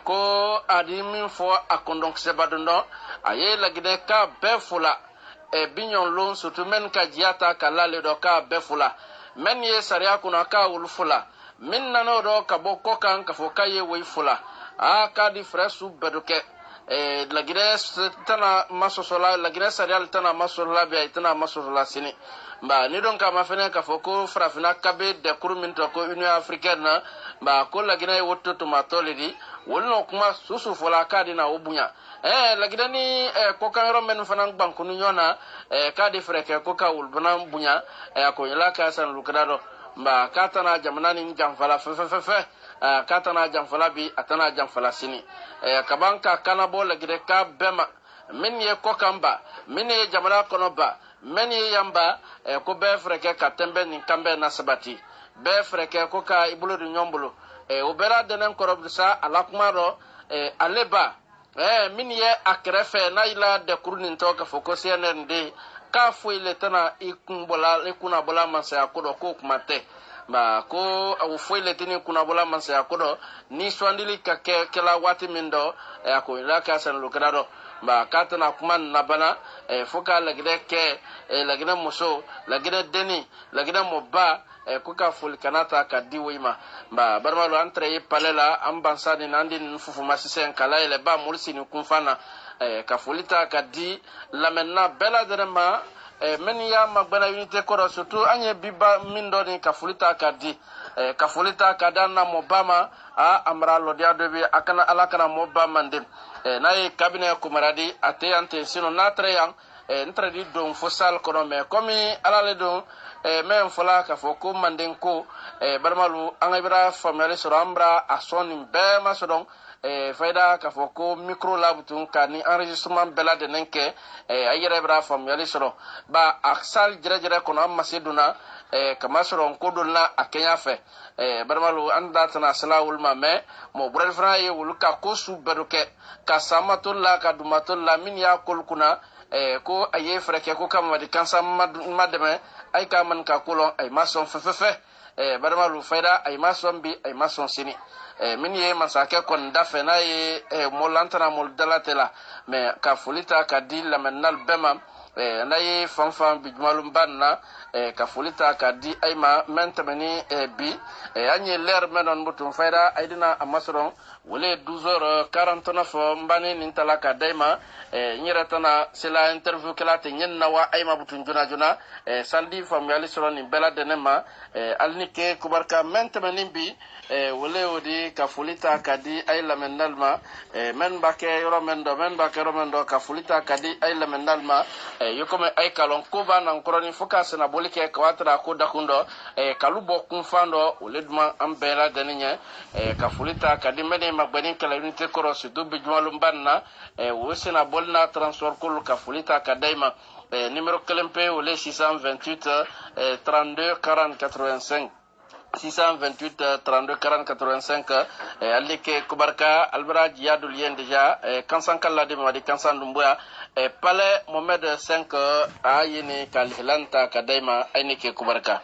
ko adimin fo akondon sebadundo aye lagide ka befula binyon lon sutumen ka jiata ka lale do ka befula men ye sariya kuna ka ulfula min nano do ka boko kan ka fo kaye way fula ka di fresu beduke lagire tana masosola lagire sarial tana masosola be tana masosola sini ba ni don ka mafene ka fo ko frafina kabe de kurmin to ko union africaine ba ko lagire wotto to matolidi wolno kuma susu fola ka di na obunya lagire ni ko kan ro men fanan banku ni nyona ka di freke ko ka ulbana bunya ko yala ka san lukadado ba katana jamana ni jamfala fe katana jamfala bi atana jamfala sini kabanka kanabo lagire ka bema min ye kokamba min ye jamana kono ba min ye yamba ko be freke ka tembe ni kambe na sabati be freke ko ka ibulu di nyombulu o bera denen korob sa alakumaro aleba min ye akrefe na ila de kurnin to ka fokose nende ka fo ile tana ikuna bola mansa akodo ko kumate ba ko awu fo ile tini kuna bola mansa akodo ni swandili ka kela wati mindo ko ila ka san lukrado ba katana kuma nabana foka lagide ke lagide muso lagide deni lagide moba ko ka fol kanata ka diwima ba barmalo entre palela ambansadi nandi fufu masisen kala ile ba mursini kunfana ka folita ka di lamenna bela derema men ya magbana unité koro surtout anye biba mindo ni ka folita ka di ka folita ka dana mobama amra lodia debi akana alakana mobama ndem na ye cabinet kumaradi ate ante sino natre yang ntre di don fosal kono me komi alale don men fola ka foko manden ko barmalu angabira family sorambra asoni be masodon fayda ka fo ko micro labutun ka ni enregistrement bela de nenke ayere bra fam yali soro ba aksal jere kono am masiduna kama soro ko dolna akenya fe barmalu anda tana salawul ma me mo bural fra ye wul ka ko su beruke ka samatulla ka dumatulla min ya kulkuna ko aye freke ko kam wadi kansa mademe ay ka man ka kulon ay mason fefefe barmalu fayda ay mason bi ay mason sini min ye masake kon dafe na ye molantana mol dalatela me ka fulita ka di lamennal bema na ye fanfan bijmalum banna ka fulita ka di ayma mentamani bi anye ler menon mutum fayda aydina amasron wole 12h49 mbani nintala ka dayma nyiratana sila interview kala te nyenna wa ayma butun juna saldi fam yali sron bela denema alnike kubarka mentamani bi wole wodi ka fulita ka di ay lamennalma men bake romendo ka fulita ka di ay lamennalma yokome ay kalon kuba nan koroni focus na bolike kwatra ko dakundo kalubo kunfando uledma ambela deninya ka fulita ka di mede magbani kala unité korosi dubbi jumalum banna wosina bolna transport kul ka fulita ka daima numéro kelempe wole 628 32 40 85 628 32 40 85 alike kubarka albaraj yadul yen deja kansan kala de madi kansan dumbuya pale mohamed 5 ayini kal hilanta kadaima aynike kubarka